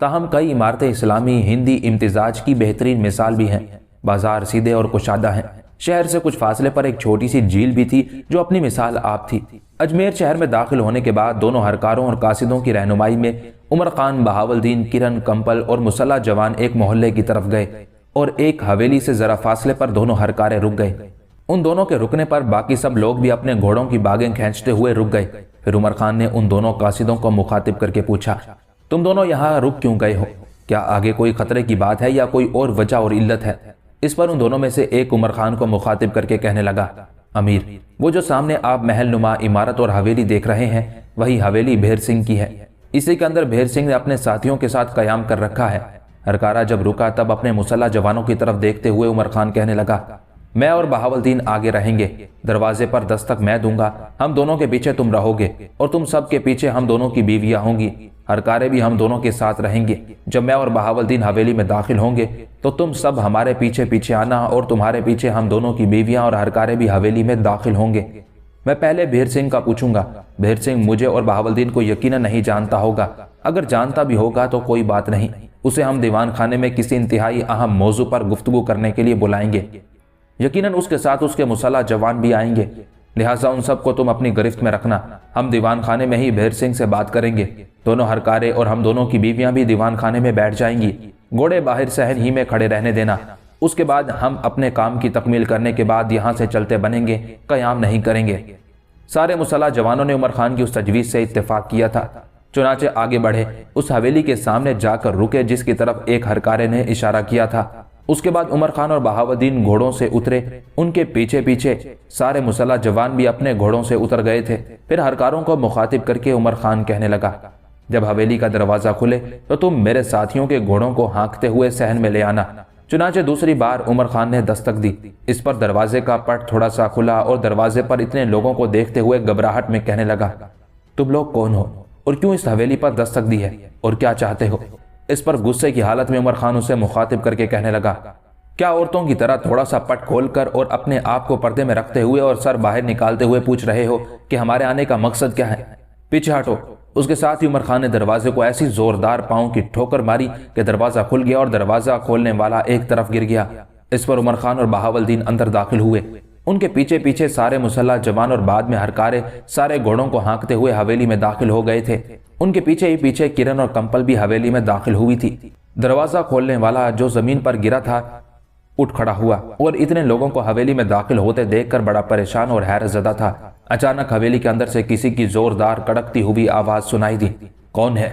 تاہم کئی عمارتیں اسلامی ہندی امتزاج کی بہترین مثال بھی ہیں۔ بازار سیدھے اور کشادہ ہیں۔ شہر سے کچھ فاصلے پر ایک چھوٹی سی جھیل بھی تھی جو اپنی مثال آپ تھی۔ اجمیر شہر میں داخل ہونے کے بعد دونوں ہرکاروں اور قاصدوں کی رہنمائی میں عمر خان، بہاولدین، کرن، کمپل اور مسلح جوان ایک محلے کی طرف گئے اور ایک حویلی سے ذرا فاصلے پر دونوں ہرکاریں رک گئے۔ ان دونوں کے رکنے پر باقی سب لوگ بھی اپنے گھوڑوں کی باگیں کھینچتے ہوئے رک گئے۔ پھر عمر خان نے ان دونوں قاصدوں کو مخاطب کر کے پوچھا، تم دونوں یہاں رک کیوں گئے ہو؟ کیا آگے کوئی خطرے کی بات ہے یا کوئی اور وجہ اور علت ہے؟ اس پر ان دونوں میں سے ایک عمر خان کو مخاطب کر کے کہنے لگا، امیر، وہ جو سامنے آپ محل نما عمارت اور حویلی دیکھ رہے ہیں وہی حویلی بھیر سنگھ کی ہے۔ اسی کے اندر بھیر سنگھ نے اپنے ساتھیوں کے ساتھ قیام کر رکھا ہے۔ ہرکارہ جب رکا تب اپنے مسلح جوانوں کی طرف دیکھتے ہوئے عمر خان کہنے لگا، میں اور بہاولدین آگے رہیں گے، دروازے پر دستک میں دوں گا، ہم دونوں کے پیچھے تم رہو گے اور تم سب کے پیچھے ہم دونوں کی بیویاں ہوں گی، ہرکارے بھی ہم دونوں کے ساتھ رہیں گے۔ جب میں اور بہاولدین حویلی میں داخل ہوں گے تو تم سب ہمارے پیچھے پیچھے آنا اور تمہارے پیچھے ہم دونوں کی بیویاں اور ہرکارے بھی حویلی میں داخل ہوں گے۔ میں پہلے بھیر سنگھ کا پوچھوں گا۔ بھیر سنگھ مجھے اور بہاولدین کو یقیناً نہیں جانتا ہوگا، اگر جانتا بھی ہوگا تو کوئی بات نہیں، اسے ہم دیوان خانے میں کسی انتہائی اہم موضوع پر گفتگو کرنے کے لیے بلائیں گے۔ یقیناً اس کے ساتھ اس کے مسلح جوان بھی آئیں گے، لہٰذا ان سب کو تم اپنی گرفت میں رکھنا۔ ہم دیوان خانے میں ہی بھیر سنگھ سے بات کریں گے، دونوں ہرکارے اور ہم دونوں کی بیویاں بھی دیوان خانے میں بیٹھ جائیں گی، گھوڑے باہر صحن ہی میں کھڑے رہنے دینا۔ اس کے بعد ہم اپنے کام کی تکمیل کرنے کے بعد یہاں سے چلتے بنیں گے، قیام نہیں کریں گے۔ سارے مسلح جوانوں نے عمر خان کی اس تجویز سے اتفاق کیا تھا، چنانچہ آگے بڑھے، اس حویلی کے سامنے جا کر رکے جس کی طرف ایک ہرکارے نے اشارہ کیا تھا۔ اس کے بعد عمر خان اور بہاولدین گھوڑوں سے اترے، ان کے پیچھے پیچھے سارے مسلح جوان بھی اپنے گھوڑوں سے اتر گئے تھے۔ پھر ہرکاروں کو مخاطب کر کے عمر خان کہنے لگا، جب حویلی کا دروازہ کھلے تو تم میرے ساتھیوں کے گھوڑوں کو ہانکتے ہوئے صحن میں لے آنا۔ چنانچہ دوسری بار عمر خان نے دستک دی، اس پر دروازے کا پٹ تھوڑا سا کھلا اور دروازے پر اتنے لوگوں کو دیکھتے ہوئے گھبراہٹ میں کہنے لگا، تم لوگ کون ہو اور کیوں اس حویلی پر دستک دی ہے اور کیا چاہتے ہو؟ اس پر غصے کی حالت میں عمر خان اسے مخاطب کر کے کہنے لگا، کیا عورتوں کی طرح تھوڑا سا پٹ کھول کر اور اپنے آپ کو پردے میں رکھتے ہوئے اور سر باہر نکالتے ہوئے پوچھ رہے ہو کہ ہمارے آنے کا مقصد کیا ہے؟ پیچھے ہٹو۔ اس کے ساتھ ہی عمر خان نے دروازے کو ایسی زوردار پاؤں کی ٹھوکر ماری کہ دروازہ کھل گیا اور دروازہ کھولنے والا ایک طرف گر گیا۔ اس پر عمر خان اور بہاولدین اندر داخل ہوئے، ان کے پیچھے پیچھے سارے مسلح جوان اور بعد میں ہرکارے سارے گھوڑوں کو ہانکتے ہوئے حویلی میں داخل ہو گئے تھے۔ ان کے پیچھے ہی پیچھے کرن اور کمپل بھی حویلی میں داخل ہوئی تھی۔ دروازہ کھولنے والا جو زمین پر گرا تھا اٹھ کھڑا ہوا اور اتنے لوگوں کو حویلی میں داخل ہوتے دیکھ کر بڑا پریشان اور حیرت زدہ تھا۔ اچانک حویلی کے اندر سے کسی کی زوردار کڑکتی ہوئی آواز سنائی دی، کون ہے؟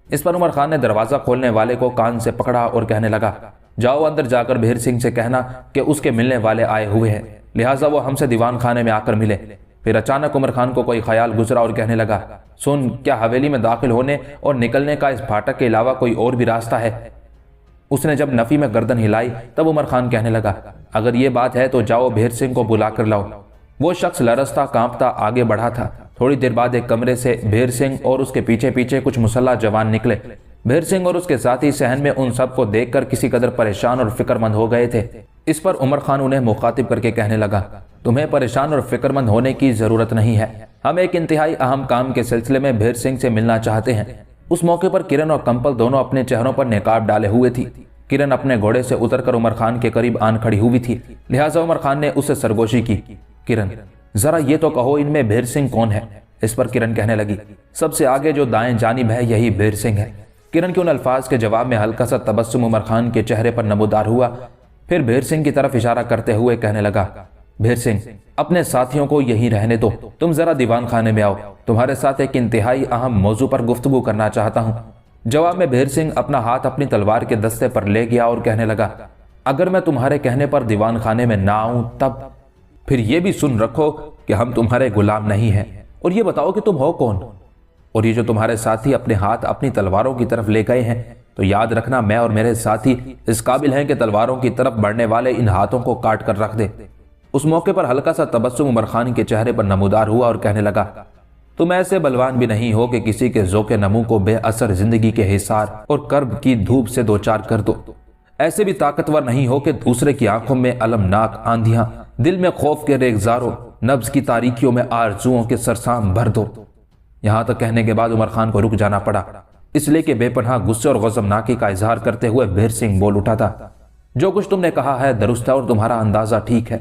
اس پر عمر خان نے دروازہ کھولنے والے کو کان سے پکڑا اور کہنے لگا، جاؤ اندر جا کر بھیر سنگھ سے کہنا کہ اس کے ملنے والے آئے ہوئے ہیں، لہٰذا وہ ہم سے دیوان خانے میں آ کر ملے۔ پھر اچانک عمر خان کو کوئی خیال گزرا اور کہنے لگا، سن، کیا حویلی میں داخل ہونے اور نکلنے کا اس پھاٹک کے علاوہ کوئی اور بھی راستہ ہے؟ اس نے جب نفی میں گردن ہلائی تب عمر خان کہنے لگا، اگر یہ بات ہے تو جاؤ بھیر سنگھ کو بلا کر لاؤ۔ وہ شخص لرزتا کانپتا آگے بڑھا تھا۔ تھوڑی دیر بعد ایک کمرے سے بھیر سنگھ اور اس کے پیچھے پیچھے کچھ مسلح جوان نکلے۔ بھیر سنگھ اور اس کے ساتھی صحن میں ان سب کو دیکھ کر کسی قدر پریشان اور فکر مند ہو گئے تھے۔ اس پر عمر خان انہیں مخاطب کر کے کہنے لگا، تمہیں پریشان اور فکر مند ہونے کی ضرورت نہیں ہے، ہم ایک انتہائی اہم کام کے سلسلے میں بھیر سنگھ سے ملنا چاہتے ہیں۔ اس موقع پر کرن اور کمپل دونوں اپنے چہروں پر نقاب ڈالے ہوئے تھی۔ کرن اپنے گھوڑے سے اتر کر عمر خان کے قریب آن کھڑی ہوئی تھی، لہٰذا عمر خان نے اس سے سرگوشی کی، کرن ذرا یہ تو کہو ان میں بھیر سنگھ کون ہے؟ اس پر کرن کہنے لگی، سب سے آگے جو دائیں جانب ہے یہی بھیر سنگھ ہے۔ کرن کے ان الفاظ کے جواب میں ہلکا سا تبسم عمر خان کے چہرے پر نمودار ہوا۔ پھر بھیر سنگھ کی طرف اشارہ کرتے ہوئے کہنے لگا، بھیر سنگھ اپنے ساتھیوں کو یہیں رہنے دو، تم ذرا دیوان خانے میں آؤ، تمہارے ساتھ ایک انتہائی اہم موضوع پر گفتگو کرنا چاہتا ہوں۔ جواب میں بھیر سنگھ اپنا ہاتھ اپنی تلوار کے دستے پر لے گیا اور کہنے لگا، اگر میں تمہارے کہنے پر دیوان خانے میں نہ آؤں تب؟ پھر یہ بھی سن رکھو کہ ہم تمہارے غلام نہیں ہیں، اور یہ بتاؤ کہ تم ہو کون؟ اور یہ جو تمہارے ساتھی اپنے ہاتھ اپنی تلواروں کی طرف لے گئے ہیں تو یاد رکھنا میں اور میرے ساتھی اس قابل ہیں کہ تلواروں کی طرف بڑھنے والے ان ہاتھوں کو کاٹ کر رکھ دے۔ اس موقع پر ہلکا سا تبسم عمر خان کے چہرے پر نمودار ہوا اور کہنے لگا، تم ایسے بلوان بھی نہیں ہو کہ کسی کے ذوق نمو کو بے اثر زندگی کے حصار اور کرب کی دھوپ سے دوچار کر دو، ایسے بھی طاقتور نہیں ہو کہ دوسرے کی آنکھوں میں المناک آندھیاں، دل میں خوف کے ریگزاروں، نبض کی تاریکیوں میں آرزوؤں کے سرسام بھر دو۔ یہاں تک کہنے کے بعد عمر خان کو رک جانا پڑا۔ اس لیے کہ بے پناہ غصے اور غضبناکی کا اظہار کرتے ہوئے بھیر سنگھ بول اٹھا تھا، جو کچھ تم نے کہا ہے درست ہے اور تمہارا اندازہ ٹھیک ہے۔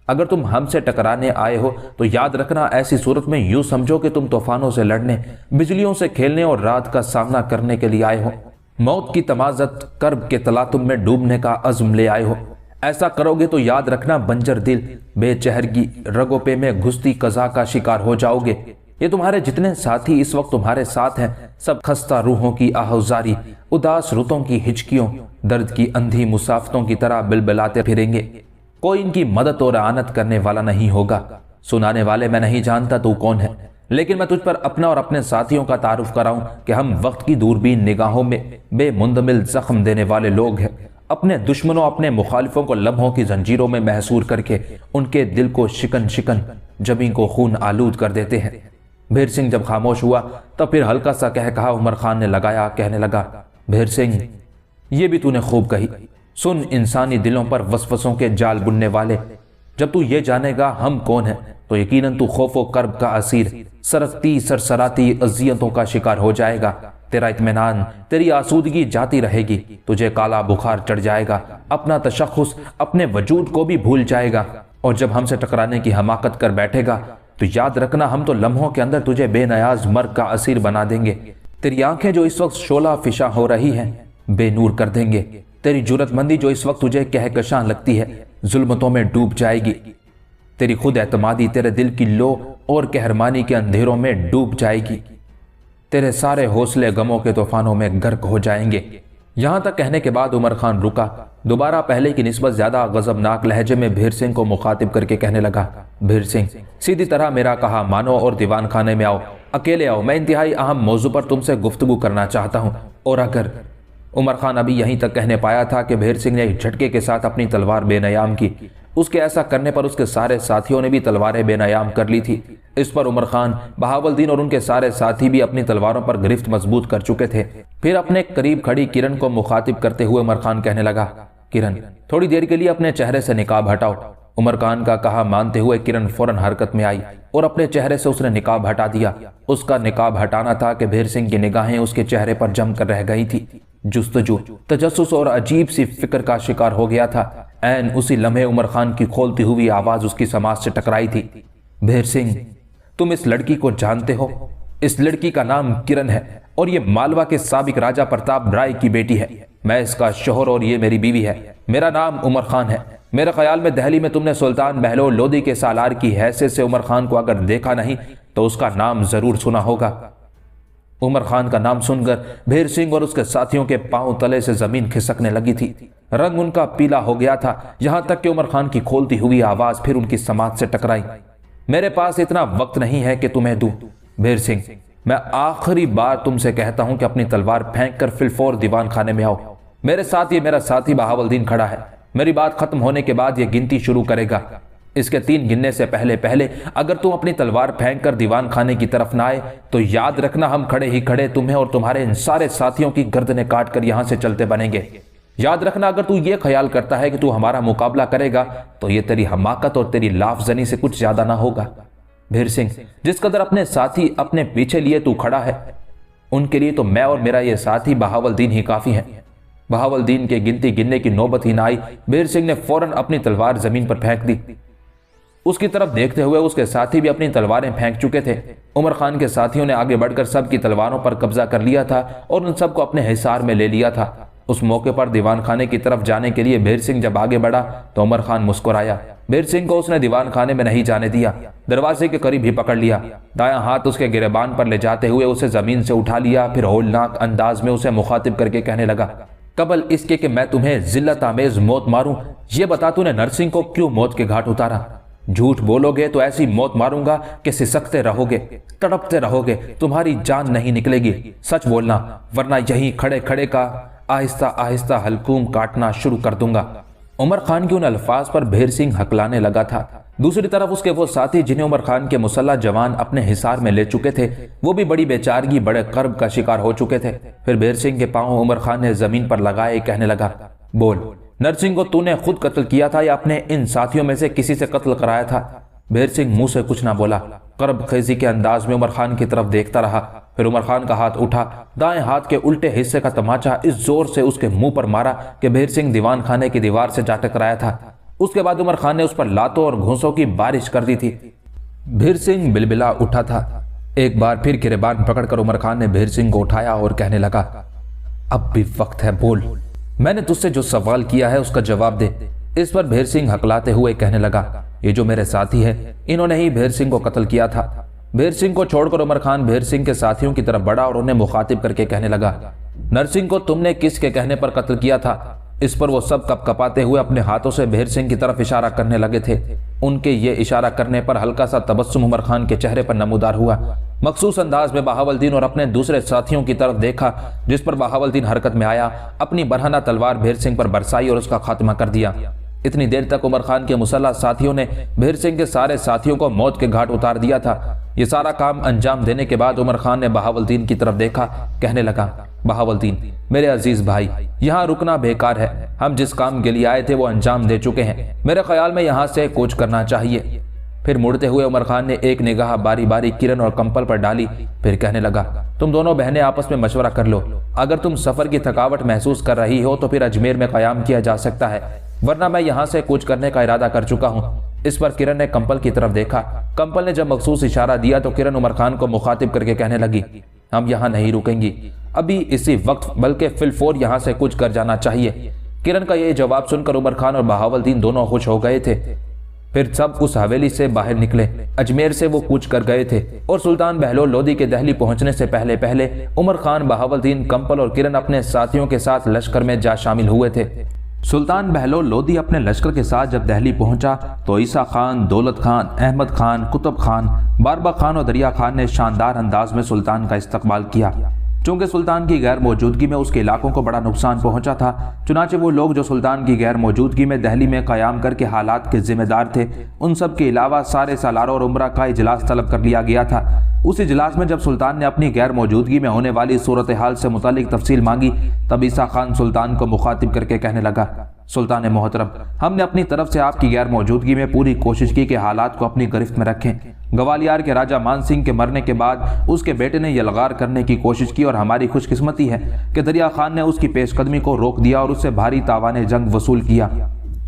اگر تم ہم سے ٹکرانے آئے ہو تو یاد رکھنا ایسی صورت میں یوں سمجھو کہ تم طوفانوں سے لڑنے، بجلیوں سے کھیلنے اور رات کا سامنا کرنے کے لیے آئے ہو، موت کی تمازت کرب کے تلاطم میں ڈوبنے کا عزم لے آئے ہو۔ ایسا کرو گے تو یاد رکھنا بنجر دل، بے چہرگی، رگوں پہ میں گھستی قضا کا شکار ہو جاؤ گے۔ یہ تمہارے جتنے ساتھی اس وقت تمہارے ساتھ ہیں سب خستہ روحوں کی آہوزاری، اداس رتوں کی ہچکیوں، درد کی اندھی مسافتوں کی طرح بلبلاتے پھریں گے۔ کوئی ان کی مدد اور اعانت کرنے والا نہیں ہوگا۔ سنانے والے میں نہیں جانتا تو کون ہے، لیکن میں تجھ پر اپنا اور اپنے ساتھیوں کا تعارف کراؤں کہ ہم وقت کی دوربین نگاہوں میں بے مندمل زخم دینے والے لوگ ہیں، اپنے دشمنوں، اپنے مخالفوں کو لمحوں کی زنجیروں میں محصور کر کے ان کے دل کو شکن شکن، جبیں کو خون آلود کر دیتے ہیں۔ بھیر سنگھ جب خاموش ہوا تب پھر ہلکا سا کہا عمر خان نے لگایا، کہنے لگا، بھیر سنگھ یہ بھی تو نے خوب کہی۔ سن انسانی دلوں پر وسوسوں کے جال بننے والے، جب تو یہ جانے گا ہم کون ہیں تو یقیناً تو خوف و کرب کا اسیر، سرکتی سرسراتی اذیتوں کا شکار ہو جائے گا۔ تیرا اطمینان، تیری آسودگی جاتی رہے گی، تجھے کالا بخار چڑھ جائے گا، اپنا تشخص، اپنے وجود کو بھی بھول جائے گا، اور جب ہم سے ٹکرانے کی حماقت کر بیٹھے گا تو یاد رکھنا ہم تو لمحوں کے اندر تجھے بے نیاز مرگ کا اسیر بنا دیں گے۔ تیری آنکھیں جو اس وقت شعلہ فشاں ہو رہی ہیں بے نور کر دیں گے، تیری جرت مندی جو اس وقت تجھے کہکشاں لگتی ہے ظلمتوں میں ڈوب جائے گی، تیری خود اعتمادی تیرے دل کی لو اور قہرمانی کے اندھیروں میں ڈوب جائے گی، تیرے سارے حوصلے غموں کے طوفانوں میں غرق ہو جائیں گے۔ یہاں تک کہنے کے بعد عمر خان رکا، دوبارہ پہلے کی نسبت زیادہ غضبناک لہجے میں بھیر سنگھ کو مخاطب کر کے کہنے لگا، بھیر سنگھ سیدھی طرح میرا کہا مانو اور دیوان خانے میں آؤ، اکیلے آؤ، میں انتہائی اہم موضوع پر تم سے گفتگو کرنا چاہتا ہوں۔ اور اگر عمر خان ابھی یہیں تک کہنے پایا تھا کہ بھیر سنگھ نے ایک جھٹکے کے ساتھ اپنی تلوار بے نیام کی۔ اس کے ایسا کرنے پر اس کے سارے ساتھیوں نے بھی تلواریں بے نیام کر لی تھی۔ اس پر عمر خان، بہاول دین اور ان کے سارے ساتھی بھی اپنی تلواروں پر گرفت مضبوط کر چکے تھے۔ پھر اپنے قریب کھڑی کرن کو مخاطب کرتے ہوئے عمر خان کہنے لگا، کرن تھوڑی دیر کے لیے اپنے چہرے سے نقاب ہٹاؤ۔ عمر خان کا کہا مانتے ہوئے کرن فوراً حرکت میں آئی اور اپنے چہرے سے اس نے نقاب ہٹا دیا۔ اس کا نقاب ہٹانا تھا کہ بھیر سنگھ کی نگاہیں اس کے چہرے پر جم کر رہ گئی تھی۔ جستجو، تجسس اور عجیب سی فکر کا شکار ہو گیا تھا۔ عین اسی لمحے عمر خان کی کھولتی ہوئی آواز اس کی سماعت سے ٹکرائی تھی، بھیر سنگھ تم اس لڑکی کو جانتے ہو؟ اس لڑکی کا نام کرن ہے اور یہ مالوا کے سابق راجہ پرتاپ رائے کی بیٹی ہے۔ میں اس کا شوہر اور یہ میری بیوی ہے۔ میرا نام عمر خان ہے۔ میرے خیال میں دہلی میں تم نے سلطان بہلول لودھی کے سالار کی حیثیت سے عمر خان کو اگر دیکھا نہیں تو اس کا نام ضرور سنا ہوگا۔ عمر خان کا نام سن کر بھیر سنگھ اور اس کے ساتھیوں کے پاؤں تلے سے زمین کھسکنے لگی تھی۔ رنگ ان کا پیلا ہو گیا تھا، یہاں تک کہ عمر خان کی کھولتی ہوئی آواز پھر ان کی سماعت سے ٹکرائی۔ میرے پاس اتنا وقت نہیں ہے کہ تمہیں دوں بھیر سنگھ، میں آخری بار تم سے کہتا ہوں کہ اپنی تلوار پھینک کر فی الفور دیوان خانے میں آؤ۔ میرے ساتھ یہ میرا ساتھی بہاول دین کھڑا ہے، میری بات ختم ہونے کے بعد یہ گنتی شروع کرے گا۔ اس کے 3 گننے سے پہلے اگر تم اپنی تلوار پھینک کر دیوان خانے کی طرف نہ آئے تو یاد رکھنا ہم کھڑے ہی کھڑے تمہیں اور تمہارے ان سارے ساتھیوں کی گردنیں کاٹ کر یہاں سے چلتے بنیں گے۔ یاد رکھنا اگر تو یہ خیال کرتا ہے کہ تو ہمارا مقابلہ کرے گا تو یہ تیری حماقت اور تیری لافزنی سے کچھ زیادہ نہ ہوگا۔ بھیر سنگھ جس قدر اپنے ساتھی اپنے پیچھے لیے تو کھڑا ہے ان کے لیے تو میں اور میرا یہ ساتھی بہاول دین ہی کافی ہیں۔ بہاول دین کے گنتی گننے کی نوبت ہی نہ آئی، بھیر سنگھ نے فوراً اپنی تلوار زمین پر پھینک دی۔ اس کی طرف دیکھتے ہوئے اس کے ساتھی بھی اپنی تلواریں پھینک چکے تھے۔ عمر خان کے ساتھیوں نے آگے بڑھ کر سب کی تلواروں پر قبضہ کر لیا تھا اور ان سب کو اپنے حصار میں لے لیا تھا۔ اس موقع پر دیوان خانے کی طرف جانے کے لیے بھیر سنگھ جب آگے بڑھا تو عمر خان مسکرایا۔ بھیر سنگھ کو اس نے دیوان خانے میں نہیں جانے دیا، دروازے کے قریب ہی پکڑ لیا، دایاں ہاتھ اس کے گریبان پر لے جاتے ہوئے اسے زمین سے اٹھا لیا، پھر ہولناک انداز میں اسے مخاطب کر کے کہنے لگا، قبل اس کے کہ میں تمہیں ذلت آمیز موت ماروں یہ بتا تو نے نرسنگ کو کیوں موت کے گھاٹ اتارا؟ جھوٹ بولو گے تو ایسی موت ماروں گا کہ سسکتے رہو گے، تڑپتے رہو گے، تمہاری جان نہیں نکلے گی۔ سچ بولنا ورنہ یہیں کھڑے کھڑے کا آہستہ آہستہ حلقوم کاٹنا شروع کر دوں گا۔ عمر خان کے ان الفاظ پر بھیر سنگھ ہکلانے لگا تھا۔ دوسری طرف اس کے وہ ساتھی جنہیں عمر خان کے مسلح جوان اپنے حصار میں لے چکے تھے وہ بھی بڑی بے چارگی، بڑے کرب کا شکار ہو چکے تھے۔ پھر بھیر سنگھ کے پاؤں عمر خان نے زمین پر لگائے، کہنے لگا، بول، نرسنگ کو تو نے خود قتل کیا تھا یا اپنے ان ساتھیوں میں سے کسی سے قتل کرایا تھا؟ بھیر سنگھ منہ سے کچھ نہ بولا۔ قرب خیزی کے انداز میں عمر خان کی طرف دیکھتا رہا۔ پھر عمر خان کا ہاتھ اٹھا، دائیں ہاتھ کے الٹے حصے کا تماچا اس زور سے اس کے منہ پر مارا کہ بھیر سنگھ دیوان خانے کی دیوار سے جا ٹکرایا تھا۔ اس کے بعد عمر خان نے اس پر لاتوں اور گھونسوں کی بارش کر دی تھی۔ بھیر سنگھ بلبلا اٹھا تھا۔ ایک بار پھر گریبان پکڑ کر عمر خان نے بھیر سنگھ کو اٹھایا اور کہنے لگا، اب بھی وقت ہے، بول، میں نے تجھ سے جو سوال کیا ہے اس کا جواب دے۔ اس پر بھیر سنگھ ہکلاتے ہوئے کہنے لگا، یہ جو میرے ساتھی ہے انہوں نے ہی بھیر سنگھ کو قتل کیا تھا۔ بھیر سنگھ کو چھوڑ کر عمر خان بھیر سنگھ کے ساتھیوں کی طرف بڑھا اور انہیں مخاطب کر کے کہنے لگا، نرسنگھ کو تم نے کس کے کہنے پر قتل کیا تھا؟ اس پر وہ سب کپ کپاتے ہوئے اپنے ہاتھوں سے بھیر سنگھ کی طرف اشارہ کرنے لگے تھے۔ ان کے یہ اشارہ کرنے پر ہلکا سا تبسم عمر خان کے چہرے پر نمودار ہوا۔ مخصوص انداز میں بہاولدین اور اپنے دوسرے ساتھیوں کی طرف دیکھا، جس پر بہاولدین حرکت میں آیا، اپنی برہنہ تلوار بھیر سنگھ پر برسائی اور اس کا خاتمہ کر دیا۔ اتنی دیر تک عمر خان کے مسلح ساتھیوں نے بھیر سنگھ کے سارے ساتھیوں کو موت کے گھاٹ اتار دیا تھا۔ یہ سارا کام انجام دینے کے بعد عمر خان نے بہاولدین کی طرف دیکھا، کہنے لگا، بہاولدین میرے عزیز بھائی، یہاں رکنا بیکار ہے، ہم جس کام کے لیے آئے تھے وہ انجام دے چکے ہیں، میرے خیال میں یہاں سے کوچ کرنا چاہیے۔ پھر مڑتے ہوئے عمر خان نے ایک نگاہ باری باری کرن اور کمپل پر ڈالی، پھر کہنے لگا، تم دونوں بہنیں آپس میں مشورہ کر لو، اگر تم سفر کی تھکاوٹ محسوس کر رہی ہو تو پھر اجمیر میں قیام کیا جا سکتا ہے، ورنہ میں یہاں سے کوچ کرنے کا ارادہ کر چکا ہوں۔ اس پر کرن نے کمپل کی طرف دیکھا۔ کمپل نے جب مخصوص اشارہ دیا تو کرن عمر خان کو مخاطب کر کے کہنے لگی، ہم یہاں نہیں رکیں گی ابھی اسی وقت، بلکہ فی الفور یہاں سے کوچ کر جانا چاہیے۔ کرن کا یہ جواب سن کر عمر خان اور بہاولدین دونوں خوش ہو گئے تھے۔ پھر سب اس حویلی سے باہر نکلے۔ اجمیر سے وہ کوچ کر گئے تھے اور سلطان بہلول لودھی کے دہلی پہنچنے سے پہلے پہلے عمر خان، بہاولدین، کمپل اور کرن اپنے ساتھیوں کے ساتھ لشکر میں جا شامل ہوئے تھے۔ سلطان بہلول لودھی اپنے لشکر کے ساتھ جب دہلی پہنچا تو عیسیٰ خان، دولت خان، احمد خان، قطب خان، باربا خان اور دریا خان نے شاندار انداز میں سلطان کا استقبال کیا۔ چونکہ سلطان کی غیر موجودگی میں اس کے علاقوں کو بڑا نقصان پہنچا تھا، چنانچہ وہ لوگ جو سلطان کی غیر موجودگی میں دہلی میں قیام کر کے حالات کے ذمہ دار تھے، ان سب کے علاوہ سارے سالاروں اور عمرہ کا اجلاس طلب کر لیا گیا تھا۔ اس اجلاس میں جب سلطان نے اپنی غیر موجودگی میں ہونے والی صورتحال سے متعلق تفصیل مانگی، تب عیسیٰ خان سلطان کو مخاطب کر کے کہنے لگا، سلطان محترم، ہم نے اپنی طرف سے آپ کی غیر موجودگی میں پوری کوشش کی کہ حالات کو اپنی گرفت میں رکھیں۔ گوالیار کے راجہ مان سنگھ کے مرنے کے بعد اس کے بیٹے نے یلغار کرنے کی کوشش کی اور ہماری خوش قسمتی ہے کہ دریا خان نے اس کی پیش قدمی کو روک دیا اور اس سے بھاری تاوان جنگ وصول کیا۔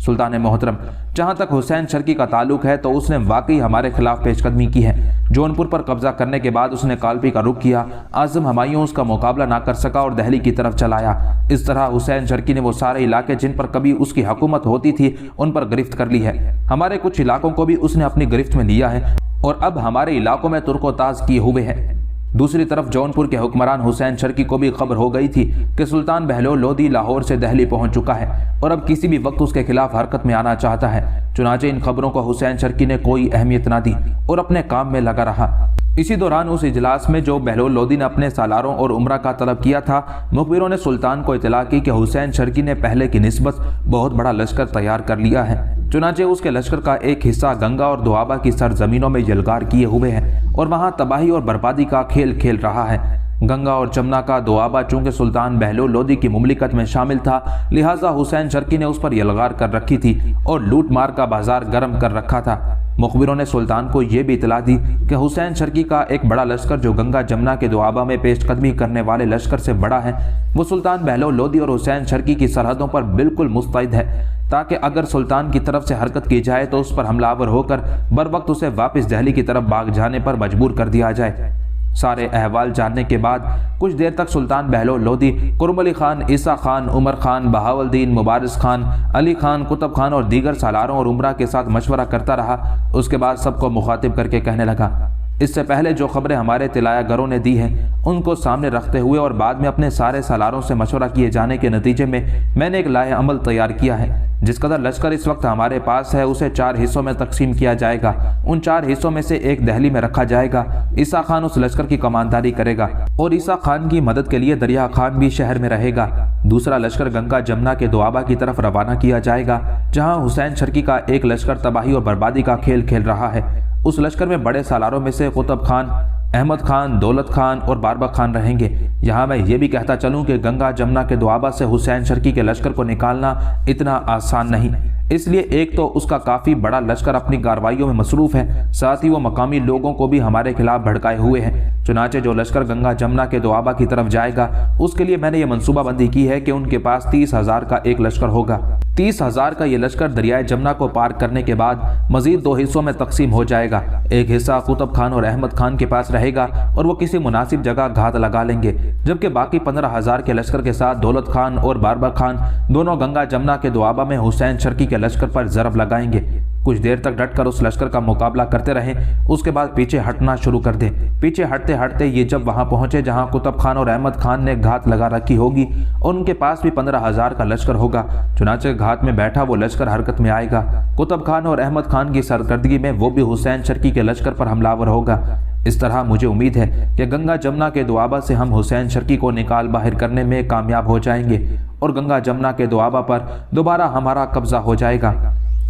سلطان محترم، جہاں تک حسین شرکی کا تعلق ہے تو اس نے واقعی ہمارے خلاف پیش قدمی کی ہے۔ جونپور پر قبضہ کرنے کے بعد اس نے کالپی کا رخ کیا، اعظم ہمایوں اس کا مقابلہ نہ کر سکا اور دہلی کی طرف چلایا۔ اس طرح حسین شرکی نے وہ سارے علاقے جن پر کبھی اس کی حکومت ہوتی تھی ان پر گرفت کر لی ہے۔ ہمارے کچھ علاقوں کو بھی اس نے اپنی گرفت میں لیا ہے اور اب ہمارے علاقوں میں ترک و تاز کیے ہوئے ہیں۔ دوسری طرف جونپور کے حکمران حسین شرکی کو بھی خبر ہو گئی تھی کہ سلطان بہلول لودھی لاہور سے دہلی پہنچ چکا ہے اور اب کسی بھی وقت اس کے خلاف حرکت میں آنا چاہتا ہے۔ چنانچہ ان خبروں کو حسین شرکی نے کوئی اہمیت نہ دی اور اپنے کام میں لگا رہا۔ اسی دوران اس اجلاس میں جو بہلول لودھی نے اپنے سالاروں اور عمرہ کا طلب کیا تھا، مخبروں نے سلطان کو اطلاع کی کہ حسین شرکی نے پہلے کی نسبت بہت بڑا لشکر تیار کر لیا ہے۔ چنانچہ اس کے لشکر کا ایک حصہ گنگا اور دوآبہ کی سرزمینوں میں یلغار کیے ہوئے ہے اور وہاں تباہی اور بربادی کا کھیل کھیل رہا ہے۔ گنگا اور جمنا کا دوآبہ چونکہ سلطان بہلول لودھی کی مملکت میں شامل تھا، لہٰذا حسین شرکی نے اس پر یلغار کر رکھی تھی اور لوٹ مار کا بازار گرم کر رکھا تھا۔ مخبروں نے سلطان کو یہ بھی اطلاع دی کہ حسین شرکی کا ایک بڑا لشکر جو گنگا جمنا کے دوآبہ میں پیش قدمی کرنے والے لشکر سے بڑا ہے، وہ سلطان بہلول لودھی اور حسین شرکی کی سرحدوں پر بالکل مستعد ہے، تاکہ اگر سلطان کی طرف سے حرکت کی جائے تو اس پر حملہ آور ہو کر بروقت اسے واپس دہلی کی طرف بھاگ جانے پر مجبور کر دیا جائے۔ سارے احوال جاننے کے بعد کچھ دیر تک سلطان بہلول لودھی کرم علی خان، عیسیٰ خان، عمر خان، بہاولدین، مبارز خان، علی خان، قطب خان اور دیگر سالاروں اور عمرہ کے ساتھ مشورہ کرتا رہا۔ اس کے بعد سب کو مخاطب کر کے کہنے لگا، اس سے پہلے جو خبریں ہمارے طلایہ گروں نے دی ہیں ان کو سامنے رکھتے ہوئے اور بعد میں اپنے سارے سالاروں سے مشورہ کیے جانے کے نتیجے میں نے ایک لائحہ عمل تیار کیا ہے۔ جس قدر لشکر اس وقت ہمارے پاس ہے اسے 4 حصوں میں تقسیم کیا جائے گا۔ ان 4 حصوں میں سے ایک دہلی میں رکھا جائے گا۔ عیسیٰ خان اس لشکر کی کمانداری کرے گا اور عیسیٰ خان کی مدد کے لیے دریا خان بھی شہر میں رہے گا۔ دوسرا لشکر گنگا جمنا کے دوآبہ کی طرف روانہ کیا جائے گا، جہاں حسین شرکی کا ایک لشکر تباہی اور بربادی کا کھیل کھیل رہا ہے۔ اس لشکر میں بڑے سالاروں میں سے قطب خان، احمد خان، دولت خان اور باربک خان رہیں گے۔ یہاں میں یہ بھی کہتا چلوں کہ گنگا جمنا کے دوآبہ سے حسین شرکی کے لشکر کو نکالنا اتنا آسان نہیں، اس لیے ایک تو اس کا کافی بڑا لشکر اپنی کارروائیوں میں مصروف ہے، ساتھ ہی وہ مقامی لوگوں کو بھی ہمارے خلاف بھڑکائے ہوئے ہیں۔ چنانچہ جو لشکر گنگا جمنا کے دوآبہ کی طرف جائے گا اس کے لیے میں نے یہ منصوبہ بندی کی ہے کہ ان کے پاس 30,000 کا ایک لشکر ہوگا۔ 30,000 کا یہ لشکر دریائے جمنا کو پار کرنے کے بعد مزید 2 حصوں میں تقسیم ہو جائے گا۔ ایک حصہ قطب خان اور احمد خان کے پاس رہے گا اور وہ کسی مناسب جگہ گھات لگا لیں گے، جبکہ باقی 15,000 کے لشکر کے ساتھ دولت خان اور باربک خان دونوں گنگا جمنا کے دوآبہ میں حسین شرکی کے لشکر پر ضرب لگائیں گے۔ کچھ دیر تک ڈٹ کر اس لشکر کا مقابلہ کرتے رہیں، اس کے بعد پیچھے ہٹنا شروع کر دیں۔ پیچھے ہٹتے ہٹتے یہ جب وہاں پہنچے جہاں قطب خان اور احمد خان نے گھات لگا رکھی ہوگی اور ان کے پاس بھی 15,000 کا لشکر ہوگا، چنانچہ گھات میں بیٹھا وہ لشکر حرکت میں آئے گا۔ قطب خان اور احمد خان کی سرکردگی میں وہ بھی حسین شرکی کے لشکر پر حملہ ور ہوگا۔ اس طرح مجھے امید ہے کہ گنگا جمنا کے دوآبہ سے ہم حسین شرکی کو نکال باہر کرنے میں کامیاب ہو جائیں گے اور گنگا جمنا کے دوآبہ پر دوبارہ ہمارا قبضہ ہو جائے گا۔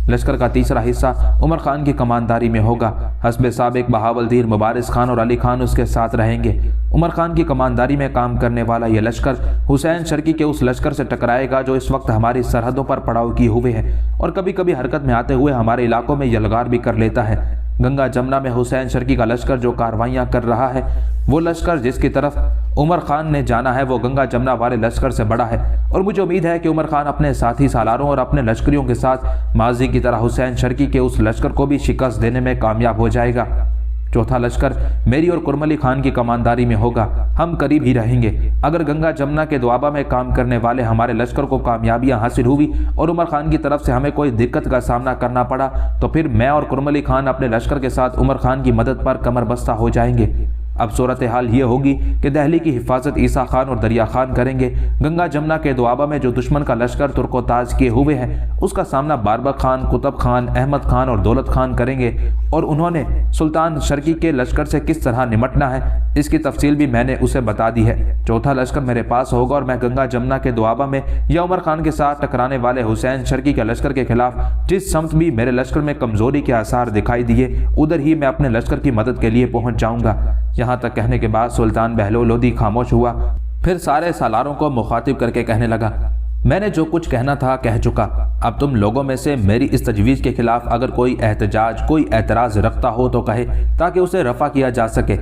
لشکر کا تیسرا حصہ عمر خان کی کمانداری میں ہوگا۔ حسب سابق بہاولدین، مبارز خان اور علی خان اس کے ساتھ رہیں گے۔ عمر خان کی کمانداری میں کام کرنے والا یہ لشکر حسین شرکی کے اس لشکر سے ٹکرائے گا جو اس وقت ہماری سرحدوں پر پڑاؤ کیے ہوئے ہے اور کبھی کبھی حرکت میں آتے ہوئے ہمارے علاقوں میں یلغار بھی کر لیتا ہے۔ گنگا جمنا میں حسین شرکی کا لشکر جو کارروائیاں کر رہا ہے، وہ لشکر جس کی طرف عمر خان نے جانا ہے وہ گنگا جمنا والے لشکر سے بڑا ہے، اور مجھے امید ہے کہ عمر خان اپنے ساتھی سالاروں اور اپنے لشکریوں کے ساتھ ماضی کی طرح حسین شرکی کے اس لشکر کو بھی شکست دینے میں کامیاب ہو جائے گا۔ چوتھا لشکر میری اور کرم علی خان کی کمانداری میں ہوگا۔ ہم قریب ہی رہیں گے۔ اگر گنگا جمنا کے دوآبہ میں کام کرنے والے ہمارے لشکر کو کامیابیاں حاصل ہوئی اور عمر خان کی طرف سے ہمیں کوئی دقت کا سامنا کرنا پڑا تو پھر میں اور کرم علی خان اپنے لشکر کے ساتھ عمر خان کی مدد پر کمر بستہ ہو جائیں گے۔ اب صورتحال یہ ہوگی کہ دہلی کی حفاظت عیسیٰ خان اور دریا خان کریں گے۔ گنگا جمنا کے دوآبہ میں جو دشمن کا لشکر ترک و تاز کیے ہوئے ہے اس کا سامنا باربک خان، قطب خان، احمد خان اور دولت خان کریں گے، اور انہوں نے سلطان شرکی کے لشکر سے کس طرح نمٹنا ہے اس کی تفصیل بھی میں نے اسے بتا دی ہے۔ چوتھا لشکر میرے پاس ہوگا اور میں گنگا جمنا کے دوآبہ میں یا عمر خان کے ساتھ ٹکرانے والے حسین شرکی کے لشکر کے خلاف جس سمت بھی میرے لشکر میں کمزوری کے آثار دکھائی دیے ادھر ہی میں اپنے لشکر کی مدد کے لیے پہنچ جاؤں گا۔ یہاں تک کہنے کے بعد سلطان بہلول لودھی خاموش ہوا، پھر سارے سالاروں کو مخاطب کر کے کہنے لگا، میں نے جو کچھ کہنا تھا کہہ چکا۔ اب تم لوگوں میں سے میری اس تجویز کے خلاف اگر کوئی احتجاج، کوئی اعتراض رکھتا ہو تو کہے تاکہ اسے رفع کیا جا سکے۔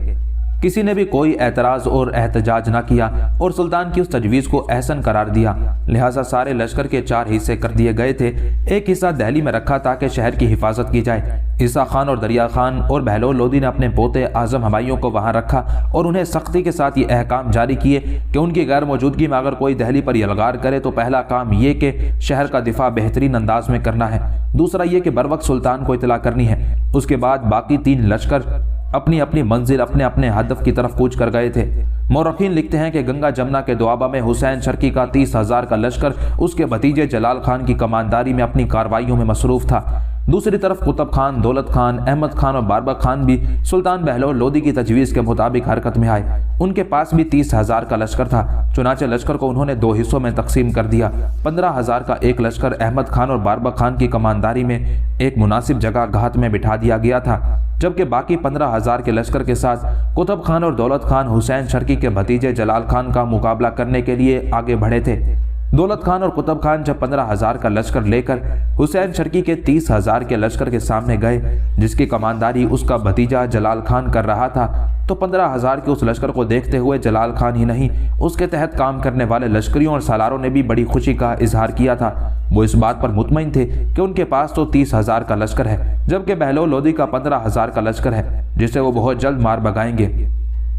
کسی نے بھی کوئی اعتراض اور احتجاج نہ کیا اور سلطان کی اس تجویز کو احسن قرار دیا، لہٰذا سارے لشکر کے 4 حصے کر دیے گئے تھے۔ ایک حصہ دہلی میں رکھا تاکہ شہر کی حفاظت کی جائے۔ عیسیٰ خان اور دریا خان اور بہلول لودھی نے اپنے پوتے اعظم ہمایوں کو وہاں رکھا اور انہیں سختی کے ساتھ یہ احکام جاری کیے کہ ان کی غیر موجودگی میں اگر کوئی دہلی پر یلغار کرے تو پہلا کام یہ کہ شہر کا دفاع بہترین انداز میں کرنا ہے، دوسرا یہ کہ بروقت سلطان کو اطلاع کرنی ہے۔ اس کے بعد باقی 3 لشکر اپنی اپنی منزل، اپنے اپنے ہدف کی طرف کوچ کر گئے تھے۔ مورخین لکھتے ہیں کہ گنگا جمنا کے دوآبہ میں حسین شرکی کا 30,000 کا لشکر اس کے بھتیجے جلال خان کی کمانداری میں اپنی کارروائیوں میں مصروف تھا۔ دوسری طرف قطب خان، دولت خان، احمد خان اور باربک خان بھی سلطان بہلول لودھی کی تجویز کے مطابق حرکت میں آئے۔ ان کے پاس بھی 30,000 کا لشکر تھا، چنانچہ لشکر کو انہوں نے 2 حصوں میں تقسیم کر دیا۔ 15,000 کا ایک لشکر احمد خان اور باربک خان کی کمانداری میں ایک مناسب جگہ گھات میں بٹھا دیا گیا تھا، جبکہ باقی 15,000 کے لشکر کے ساتھ قطب خان اور دولت خان حسین شرکی کے بھتیجے جلال خان کا مقابلہ کرنے کے لیے آگے بڑھے تھے۔ دولت خان اور قطب خان جب 15,000 کا لشکر لے کر حسین شرکی کے 30,000 کے لشکر کے سامنے گئے جس کی کمانداری اس کا بھتیجا جلال خان کر رہا تھا، تو 15,000 کے اس لشکر کو دیکھتے ہوئے جلال خان ہی نہیں اس کے تحت کام کرنے والے لشکریوں اور سالاروں نے بھی بڑی خوشی کا اظہار کیا تھا۔ وہ اس بات پر مطمئن تھے کہ ان کے پاس تو 30,000 کا لشکر ہے، جبکہ بہلول لودھی کا 15,000 کا لشکر ہے جسے وہ بہت جلد مار بھگائیں گے۔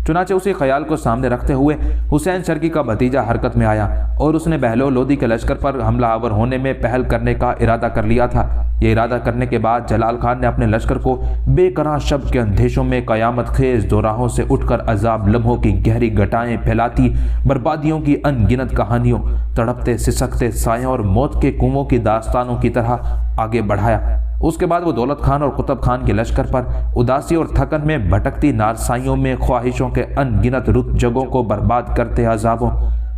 چنانچہ اسی خیال کو سامنے رکھتے ہوئے حسین شرکی کا بھتیجا حرکت میں آیا اور اس نے بہلول لودھی کے لشکر پر حملہ آور ہونے میں پہل کرنے کا ارادہ کر لیا تھا۔ یہ ارادہ کرنے کے بعد جلال خان نے اپنے لشکر کو بے کران شب کے اندھیشوں میں قیامت خیز دوراہوں سے اٹھ کر عذاب لمحوں کی گہری گھٹائیں پھیلاتی بربادیوں کی ان گنت کہانیوں، تڑپتے سسکتے سایوں اور موت کے کنووں کی داستانوں کی طرح آگے بڑھایا۔ اس کے بعد وہ دولت خان اور قطب خان کے لشکر پر اداسی اور تھکن میں بھٹکتی نارسائیوں میں خواہشوں کے ان گنت رت جگہوں کو برباد کرتے عذابوں،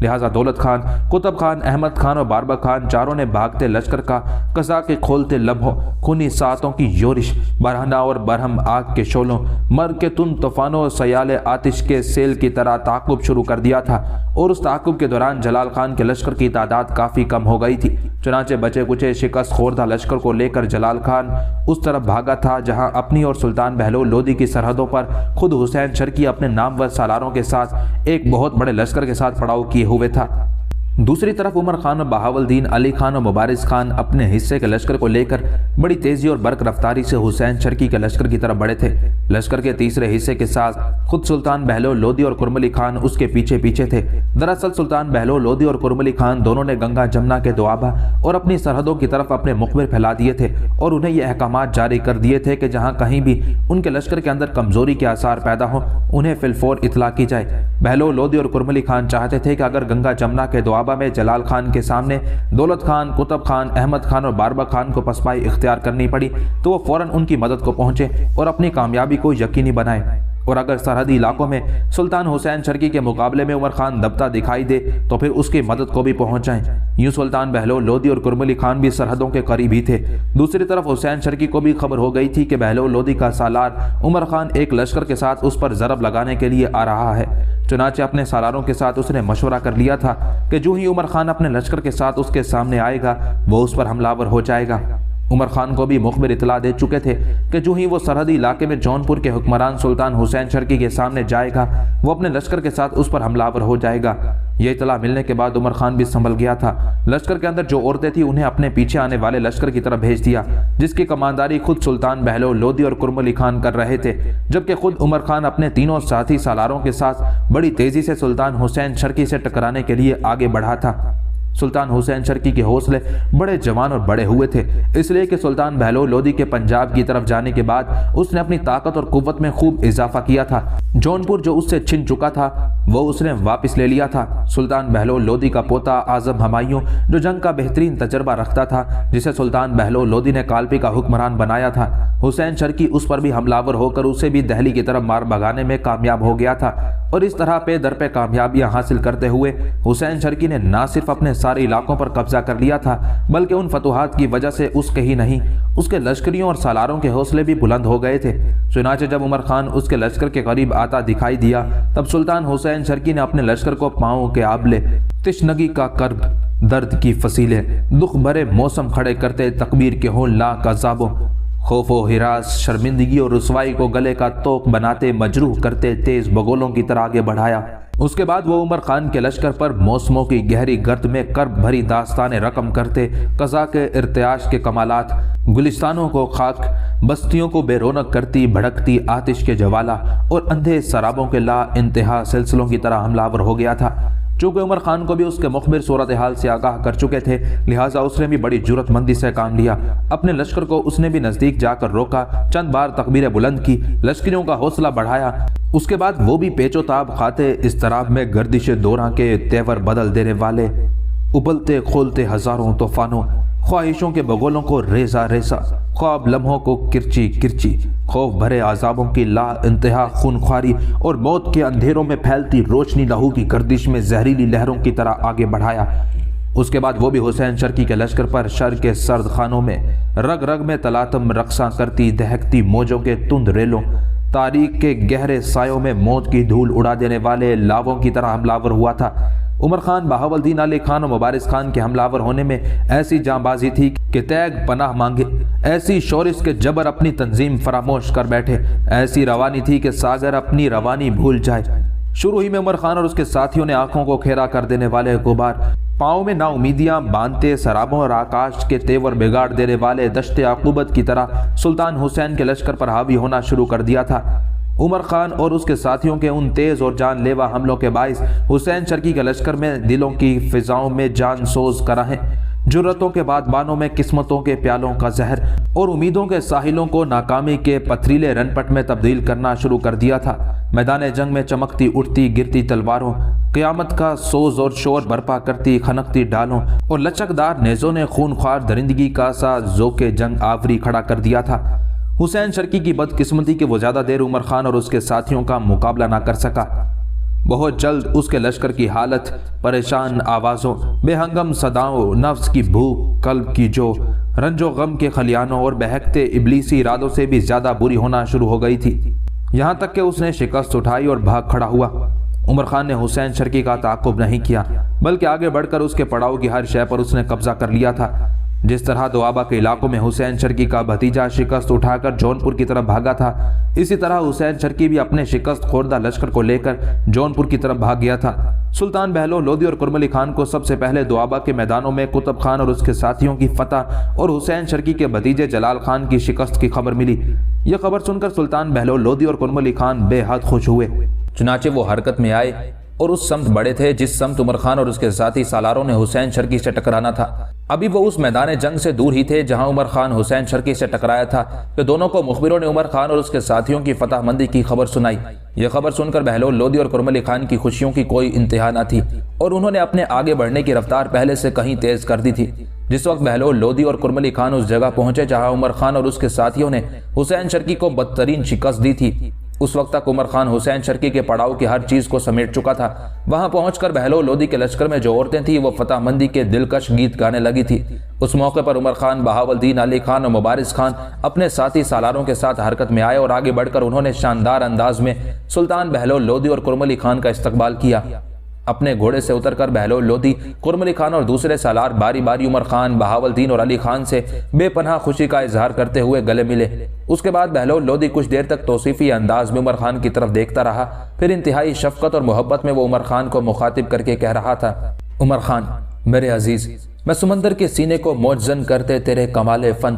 لہٰذا دولت خان، قطب خان، احمد خان اور باربک خان چاروں نے بھاگتے لشکر کا قضا کے کھولتے لمحوں، خونی ساعتوں کی یورش، برہنہ اور برہم آگ کے شعلوں، مرگ کے تند طوفانوں اور سیال آتش کے سیل کی طرح تعاقب شروع کر دیا تھا، اور اس تعاقب کے دوران جلال خان کے لشکر کی تعداد کافی کم ہو گئی تھی۔ چنانچہ بچے کچے شکست خوردہ لشکر کو لے کر جلال خان اس طرف بھاگا تھا جہاں اپنی اور سلطان بہلول لودھی کی سرحدوں پر خود حسین شرکی اپنے نامور سالاروں کے ساتھ ایک بہت بڑے لشکر کے ساتھ پڑاؤ کیے ہوئے تھا۔ دوسری طرف عمر خان اور بہاولدین علی خان اور مبارز خان اپنے حصے کے لشکر کو لے کر بڑی تیزی اور برق رفتاری سے حسین شرکی کے لشکر کی طرف بڑھے تھے۔ لشکر کے تیسرے حصے کے ساتھ خود سلطان بہلول لودھی اور کرملی خان اس کے پیچھے پیچھے تھے۔ دراصل سلطان بہلول لودھی اور کرملی خان دونوں نے گنگا جمنا کے دوآبہ اور اپنی سرحدوں کی طرف اپنے مخبر پھیلا دیے تھے اور انہیں یہ احکامات جاری کر دیے تھے کہ جہاں کہیں بھی ان کے لشکر کے اندر کمزوری کے آثار پیدا ہوں انہیں فی الفور اطلاع کی جائے۔ بہلول لودھی اور کرملی خان چاہتے تھے کہ اگر گنگا جمنا کے دوآبہ میں جلال خان کے سامنے دولت خان، قطب خان، احمد خان اور باربک خان کو پسپائی اختیار کرنی پڑی تو وہ فوراً ان کی مدد کو پہنچے اور اپنی کامیابی کو یقینی بنائے، اور اگر سرحدی علاقوں میں سلطان حسین شرکی کے مقابلے میں عمر خان دبتا دکھائی دے تو پھر اس کی مدد کو بھی پہنچ جائیں۔ یوں سلطان بہلول لودھی اور کرملی خان بھی سرحدوں کے قریب ہی تھے۔ دوسری طرف حسین شرکی کو بھی خبر ہو گئی تھی کہ بہلول لودھی کا سالار عمر خان ایک لشکر کے ساتھ اس پر ضرب لگانے کے لیے آ رہا ہے۔ چنانچہ اپنے سالاروں کے ساتھ اس نے مشورہ کر لیا تھا کہ جو ہی عمر خان اپنے لشکر کے ساتھ اس کے سامنے آئے گا وہ اس پر حملہ آور ہو جائے گا۔ عمر خان کو بھی مخبر اطلاع دے چکے تھے کہ جو ہی وہ سرحدی علاقے میں جونپور کے حکمران سلطان حسین شرکی کے سامنے جائے گا وہ اپنے لشکر کے ساتھ اس پر حملہ آور ہو جائے گا۔ یہ اطلاع ملنے کے بعد عمر خان بھی سنبھل گیا تھا۔ لشکر کے اندر جو عورتیں تھیں انہیں اپنے پیچھے آنے والے لشکر کی طرف بھیج دیا جس کی کمانداری خود سلطان بہلول لودھی اور کرملی خان کر رہے تھے، جبکہ خود عمر خان اپنے تینوں ساتھی سالاروں کے ساتھ بڑی تیزی سے سلطان حسین شرکی سے ٹکرانے کے لیے آگے بڑھا تھا۔ سلطان حسین شرکی کے حوصلے بڑے جوان اور بڑے ہوئے تھے، اس لیے کہ سلطان بہلول لودھی کے پنجاب کی طرف جانے کے بعد اس نے اپنی طاقت اور قوت میں خوب اضافہ کیا تھا۔ جونپور جو اس سے چھن چکا تھا وہ اس نے واپس لے لیا تھا۔ سلطان بہلول لودھی کا پوتا اعظم ہمایوں جو جنگ کا بہترین تجربہ رکھتا تھا، جسے سلطان بہلول لودھی نے کالپی کا حکمران بنایا تھا، حسین شرکی اس پر بھی حملہ آور ہو کر اسے بھی دہلی کی طرف مار بھگانے میں کامیاب ہو گیا تھا، اور اس طرح پہ در پہ کامیابیاں حاصل کرتے ہوئے حسین شرکی نے نہ صرف اپنے سارے علاقوں پر قبضہ کر لیا تھا بلکہ ان فتوحات کی وجہ سے اس کے ہی نہیں اس کے لشکریوں اور سالاروں کے حوصلے بھی بلند ہو گئے تھے۔ چنانچہ جب عمر خان اس کے لشکر کے قریب آتا دکھائی دیا تب سلطان حسین شرکی نے اپنے لشکر کو پاؤں کے آبلے، تشنگی کا کرب، درد کی فصیلیں، دکھ بھرے موسم کھڑے کرتے تکبیر کے ہولناک عذابوں، خوف و ہراس، شرمندگی اور رسوائی کو گلے کا توق بناتے مجروح کرتے تیز بگولوں کی طرح آگے بڑھایا۔ اس کے بعد وہ عمر خان کے لشکر پر موسموں کی گہری گرد میں کرب بھری داستان رقم کرتے، قضا کے ارتعاش کے کمالات، گلستانوں کو خاک، بستیوں کو بے رونق کرتی بھڑکتی آتش کے جوالا اور اندھے سرابوں کے لا انتہا سلسلوں کی طرح حملہ آور ہو گیا تھا۔ چونکہ عمر خان کو بھی اس کے مخبر صورتحال سے آگاہ کر چکے تھے، لہٰذا اس نے بھی بڑی جرأت مندی سے کام لیا۔ اپنے لشکر کو اس نے بھی نزدیک جا کر روکا، چند بار تکبیریں بلند کی، لشکریوں کا حوصلہ بڑھایا۔ اس کے بعد وہ بھی پیچ و تاب کھاتے اضطراب میں گردش دوراں کے تیور بدل دینے والے، ابلتے کھولتے ہزاروں طوفانوں، خواہشوں کے بگولوں کو ریزہ ریزہ، خواب لمحوں کو کرچی کرچی، خوف بھرے عذابوں کی لا انتہا خونخواری اور موت کے اندھیروں میں پھیلتی روشنی لہو کی گردش میں زہریلی لہروں کی طرح آگے بڑھایا۔ اس کے بعد وہ بھی حسین شرکی کے لشکر پر شر کے سرد خانوں میں رگ رگ میں تلاتم رقصاں کرتی دہکتی موجوں کے تند ریلوں، تاریخ کے گہرے سایوں میں موت کی دھول اڑا دینے والے لاووں کی طرح حملہ آور ہوا تھا۔ عمر خان، بہاولدین علی خان اور مبارز خان کے حملہ آور ہونے میں ایسی جاں بازی تھی کہ تیگ پناہ مانگے، ایسی شورش کے جبر اپنی تنظیم فراموش کر بیٹھے، ایسی روانی تھی کہ ساگر اپنی روانی بھول جائے۔ شروع ہی میں عمر خان اور اس کے ساتھیوں نے آنکھوں کو کھیرا کر دینے والے غبار، پاؤں میں نا امیدیاں باندھتے سرابوں اور آکاش کے تیور بگاڑ دینے والے دشت عقوبت کی طرح سلطان حسین کے لشکر پر حاوی ہونا شروع کر دیا تھا۔ عمر خان اور اس کے ساتھیوں کے ان تیز اور جان لیوا حملوں کے باعث حسین شرکی کے لشکر میں دلوں کی فضاؤں میں جان سوز کراہیں، جرتوں کے بادبانوں میں قسمتوں کے پیالوں کا زہر اور امیدوں کے ساحلوں کو ناکامی کے پتھریلے رن پٹ میں تبدیل کرنا شروع کر دیا تھا۔ میدان جنگ میں چمکتی اٹھتی گرتی تلواروں، قیامت کا سوز اور شور برپا کرتی کھنکتی ڈالوں اور لچکدار نیزوں نے خونخوار درندگی کا سا ذوق جنگ آوری کھڑا کر دیا تھا۔ حسین شرکی کی بدقسمتی کہ وہ زیادہ دیر عمر خان اور اس کے ساتھیوں کا مقابلہ نہ کر سکا۔ بہت جلد اس کے لشکر کی حالت پریشان آوازوں، بے ہنگم صداؤں، نفس کی بھوک، قلب کی جو رنج و غم کے خلیانوں اور بہکتے ابلیسی ارادوں سے بھی زیادہ بری ہونا شروع ہو گئی تھی، یہاں تک کہ اس نے شکست اٹھائی اور بھاگ کھڑا ہوا۔ عمر خان نے حسین شرکی کا تعاقب نہیں کیا، بلکہ آگے بڑھ کر اس کے پڑاؤ کی ہر شے پر اس نے قبضہ کر لیا تھا۔ جس طرح دوآبا کے علاقوں میں حسین شرکی کا بھتیجا شکست اٹھا کر جونپور کی طرف بھاگا تھا، اسی طرح حسین شرکی بھی اپنے شکست خوردہ لشکر کو لے کر جونپور کی طرف بھاگ گیا تھا۔ سلطان بہلول لودھی اور کرم علی خان کو سب سے پہلے دوآبا کے میدانوں میں قطب خان اور اس کے ساتھیوں کی فتح اور حسین شرکی کے بھتیجے جلال خان کی شکست کی خبر ملی۔ یہ خبر سن کر سلطان بہلول لودھی اور کرم علی خان بے حد خوش ہوئے۔ چنانچہ وہ حرکت میں آئے اور اس سمت بڑھے تھے جس سمت عمر خان اور اس کے ساتھی سالاروں نے حسین شرکی سے ٹکرانا تھا۔ ابھی وہ اس میدان جنگ سے دور ہی تھے جہاں عمر خان حسین شرکی سے ٹکرایا تھا کہ دونوں کو مخبروں نے عمر خان اور اس کے ساتھیوں کی فتح مندی کی خبر سنائی۔ یہ خبر سن کر بہلول لودھی اور کرم علی خان کی خوشیوں کی کوئی انتہا نہ تھی اور انہوں نے اپنے آگے بڑھنے کی رفتار پہلے سے کہیں تیز کر دی تھی۔ جس وقت بہلول لودھی اور کرم علی خان اس جگہ پہنچے جہاں عمر خان اور اس کے ساتھیوں نے حسین شرکی کو بدترین شکست دی تھی، اس وقت تک عمر خان حسین شرکی کے پڑاؤ کی ہر چیز کو سمیٹ چکا تھا۔ وہاں پہنچ کر بہلول لودھی کے لشکر میں جو عورتیں تھیں وہ فتح مندی کے دلکش گیت گانے لگی تھی۔ اس موقع پر عمر خان، بہاولدین، علی خان اور مبارز خان اپنے ساتھی سالاروں کے ساتھ حرکت میں آئے اور آگے بڑھ کر انہوں نے شاندار انداز میں سلطان بہلول لودھی اور کرم علی خان کا استقبال کیا۔ اپنے گھوڑے سے اتر کر بہلول لودھی، کرم علی خان اور دوسرے سالار باری باری عمر خان، بہاولدین اور علی خان سے بے پناہ خوشی کا اظہار کرتے ہوئے گلے ملے۔ اس کے بعد بہلول لودھی کچھ دیر تک توصیفی انداز میں عمر خان کی طرف دیکھتا رہا، پھر انتہائی شفقت اور محبت میں وہ عمر خان کو مخاطب کر کے کہہ رہا تھا: عمر خان میرے عزیز، میں سمندر کے سینے کو موجزن کرتے تیرے کمال فن،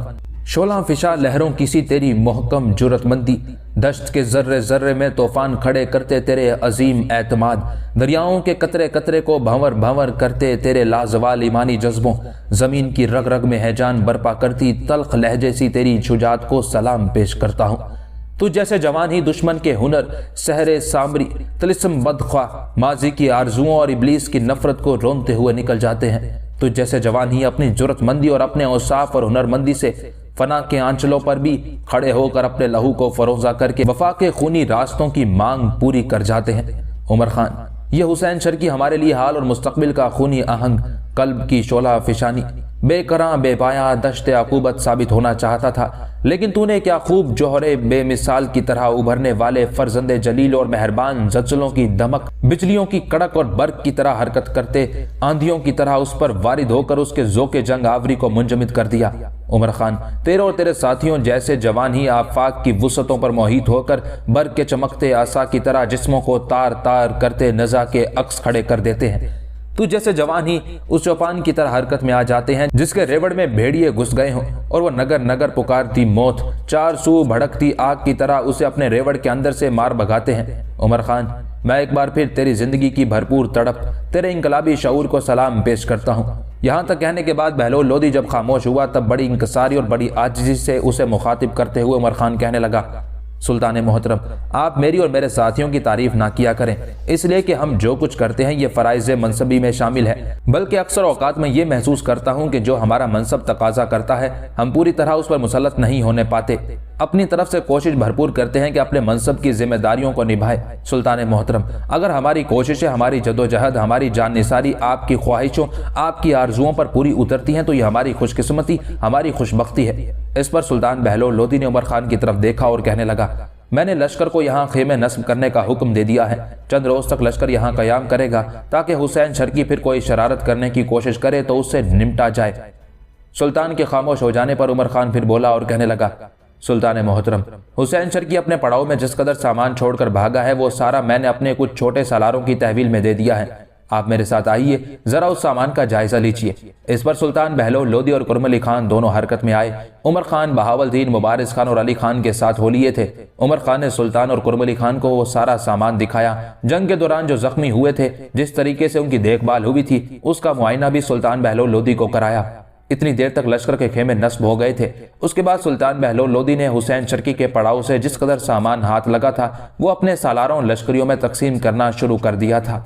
شعلہ فشاں لہروں کسی تیری محکم جرت مندی، دشت کے ذرے ذرے میں طوفان کھڑے کرتے تیرے عظیم اعتماد، دریاؤں کے قطرے قطرے کو بھنور بھنور کرتے تیرے لازوال ایمانی جذبوں، زمین کی رگ رگ میں ہیجان برپا کرتی تلخ لہجے سی تیری شجاعت کو سلام پیش کرتا ہوں۔ تو جیسے جوان ہی دشمن کے ہنر، سحر سامری، طلسم بدخواہ، ماضی کی آرزوؤں اور ابلیس کی نفرت کو رونتے ہوئے نکل جاتے ہیں، تو جیسے جوان ہی اپنی جرت مندی اور اپنے اوصاف اور ہنر مندی سے فنا کے آنچلوں پر بھی کھڑے ہو کر اپنے لہو کو فروزہ کر کے وفا کے خونی راستوں کی مانگ پوری کر جاتے ہیں۔ عمر خان، یہ حسین شرکی ہمارے لیے حال اور مستقبل کا خونی آہنگ، قلب کی شعلہ فشانی، بے کراں بے پایا دشت عقوبت ثابت ہونا چاہتا تھا، لیکن تو نے کیا خوب جوہرے بے مثال کی طرح ابھرنے والے فرزند جلیل اور مہربان زلزلوں کی دمک، بجلیوں کی کڑک اور برق کی طرح حرکت کرتے آندھیوں کی طرح اس پر وارد ہو کر اس کے ذوق جنگ آوری کو منجمد کر دیا۔ عمر خان، تیرے اور تیرے ساتھیوں جیسے جوان ہی آفاق کی وسعتوں پر محیط ہو کر برق کے چمکتے عصا کی طرح جسموں کو تار تار کرتے نزا کے عکس کھڑے کر دیتے ہیں۔ تو جیسے جوان ہی اس چوپان کی طرح حرکت میں آ جاتے ہیں جس کے ریوڑ میں بھیڑیے گھس گئے ہوں اور وہ نگر نگر پکارتی موت، چار سو بھڑکتی آگ کی طرح اسے اپنے ریوڑ کے اندر سے مار بھگاتے ہیں۔ عمر خان، میں ایک بار پھر تیری زندگی کی بھرپور تڑپ، تیرے انقلابی شعور کو سلام پیش کرتا ہوں۔ یہاں تک کہنے کے بعد بہلول لودھی جب خاموش ہوا تب بڑی انکساری اور بڑی عاجزی سے اسے مخاطب کرتے ہوئے عمر خان کہنے لگا: سلطان محترم، آپ میری اور میرے ساتھیوں کی تعریف نہ کیا کریں، اس لیے کہ ہم جو کچھ کرتے ہیں یہ فرائض منصبی میں شامل ہے، بلکہ اکثر اوقات میں یہ محسوس کرتا ہوں کہ جو ہمارا منصب تقاضا کرتا ہے ہم پوری طرح اس پر مسلط نہیں ہونے پاتے، اپنی طرف سے کوشش بھرپور کرتے ہیں کہ اپنے منصب کی ذمہ داریوں کو نبھائے۔ سلطان محترم، اگر ہماری کوششیں، ہماری جدوجہد، ہماری جان نثاری آپ کی خواہشوں، آپ کی آرزوؤں پر پوری اترتی ہیں تو یہ ہماری خوش قسمتی، ہماری خوش بختی ہے۔ اس پر سلطان بہلول لودھی نے عمر خان کی طرف دیکھا اور کہنے لگا: میں نے لشکر کو یہاں خیمے نصب کرنے کا حکم دے دیا ہے، چند روز تک لشکر یہاں قیام کرے گا تاکہ حسین شرکی پھر کوئی شرارت کرنے کی کوشش کرے تو اس سے نمٹا جائے۔ سلطان کے خاموش ہو جانے پر عمر خان پھر بولا اور کہنے لگا: سلطان محترم، حسین شرکی اپنے پڑاؤ میں جس قدر سامان چھوڑ کر بھاگا ہے وہ سارا میں نے اپنے کچھ چھوٹے سالاروں کی تحویل میں دے دیا ہے، آپ میرے ساتھ آئیے، ذرا اس سامان کا جائزہ لیجیے۔ اس پر سلطان بہلول لودھی اور کرم علی خان دونوں حرکت میں آئے۔ عمر خان بہاولدین، مبارز خان اور علی خان کے ساتھ ہو لیے تھے۔ عمر خان نے سلطان اور کرم علی خان کو وہ سارا سامان دکھایا۔ جنگ کے دوران جو زخمی ہوئے تھے، جس طریقے سے ان کی دیکھ بھال ہوئی تھی، اس کا معائنہ بھی سلطان بہلول لودھی کو کرایا۔ اتنی دیر تک لشکر کے خیمے نصب ہو گئے تھے۔ اس کے بعد سلطان بہلول لودھی نے حسین شرکی کے پڑاؤ سے جس قدر سامان ہاتھ لگا تھا وہ اپنے سالاروں لشکریوں میں تقسیم کرنا شروع کر دیا تھا۔